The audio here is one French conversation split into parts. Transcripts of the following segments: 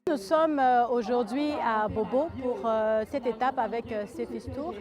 Nous sommes aujourd'hui à Bobo pour cette étape avec Cefistour,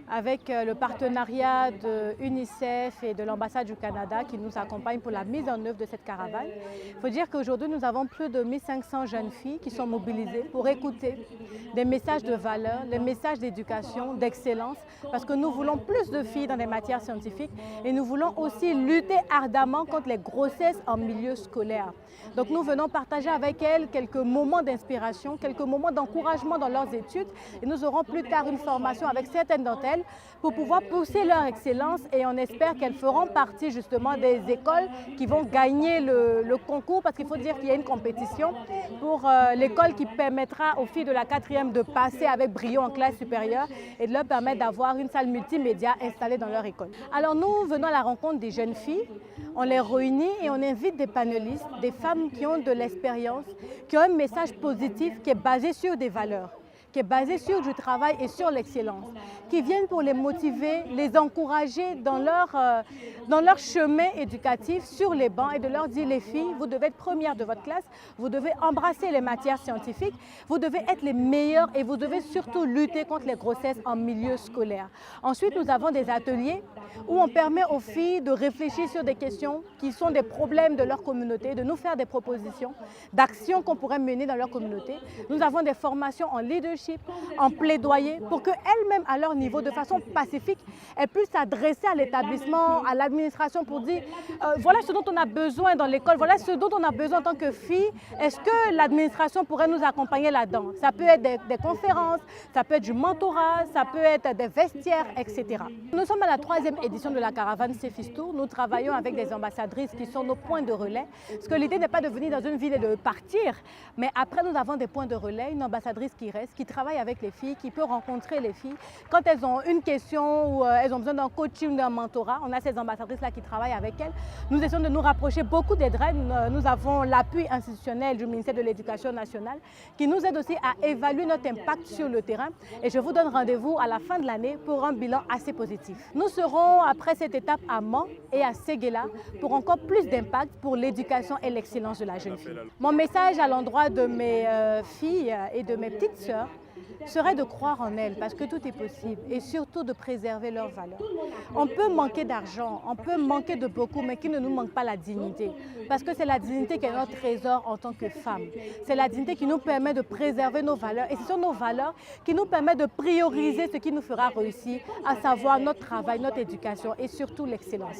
avec le partenariat de UNICEF et de l'ambassade du Canada qui nous accompagnent pour la mise en œuvre de cette caravane. Il faut dire qu'aujourd'hui nous avons plus de 1500 jeunes filles qui sont mobilisées pour écouter des messages de valeur, des messages d'éducation, d'excellence, parce que nous voulons plus de filles dans les matières scientifiques et nous voulons aussi lutter ardemment contre les grossesses en milieu scolaire. Donc nous venons partager avec elles quelques moments d'inspiration, quelques moments d'encouragement dans leurs études et nous aurons plus tard une formation avec certaines d'entre elles pour pouvoir pousser leur excellence et on espère qu'elles feront partie justement des écoles qui vont gagner le concours, parce qu'il faut dire qu'il y a une compétition pour l'école qui permettra aux filles de la 4e de passer avec brio en classe supérieure et de leur permettre d'avoir une salle multimédia installée dans leur école. Alors nous venons à la rencontre des jeunes filles, on les réunit et on invite des panélistes, des femmes qui ont de l'expérience, qui ont un message positif qui est basé sur des valeurs, qui est basé sur du travail et sur l'excellence, qui viennent pour les motiver, les encourager dans leur chemin éducatif sur les bancs et de leur dire: les filles, vous devez être premières de votre classe, vous devez embrasser les matières scientifiques, vous devez être les meilleures et vous devez surtout lutter contre les grossesses en milieu scolaire. Ensuite, nous avons des ateliers où on permet aux filles de réfléchir sur des questions qui sont des problèmes de leur communauté, de nous faire des propositions d'actions qu'on pourrait mener dans leur communauté. Nous avons des formations en leadership, en plaidoyer, pour qu'elles-mêmes, à leur niveau, de façon pacifique, elles puissent s'adresser à l'établissement, à l'administration pour dire voilà ce dont on a besoin dans l'école, voilà ce dont on a besoin en tant que fille. Est-ce que l'administration pourrait nous accompagner là-dedans? Ça peut être des conférences, ça peut être du mentorat, ça peut être des vestiaires, etc. Nous sommes à la 3e édition de la caravane Cefistour. Nous travaillons avec des ambassadrices qui sont nos points de relais. Parce que l'idée n'est pas de venir dans une ville et de partir, mais après nous avons des points de relais, une ambassadrice qui reste, qui travaille avec les filles, qui peut rencontrer les filles. Quand elles ont une question ou elles ont besoin d'un coaching ou d'un mentorat, on a ces ambassadrices-là qui travaillent avec elles. Nous essayons de nous rapprocher beaucoup des DRED. Nous avons l'appui institutionnel du ministère de l'Éducation nationale qui nous aide aussi à évaluer notre impact sur le terrain. Et je vous donne rendez-vous à la fin de l'année pour un bilan assez positif. Nous serons après cette étape à Mans et à Séguéla pour encore plus d'impact pour l'éducation et l'excellence de la jeune fille. Mon message à l'endroit de mes filles et de mes petites sœurs serait de croire en elles, parce que tout est possible, et surtout de préserver leurs valeurs. On peut manquer d'argent, on peut manquer de beaucoup, mais qu'il ne nous manque pas la dignité, parce que c'est la dignité qui est notre trésor en tant que femme. C'est la dignité qui nous permet de préserver nos valeurs, et ce sont nos valeurs qui nous permettent de prioriser ce qui nous fera réussir, à savoir notre travail, notre éducation et surtout l'excellence.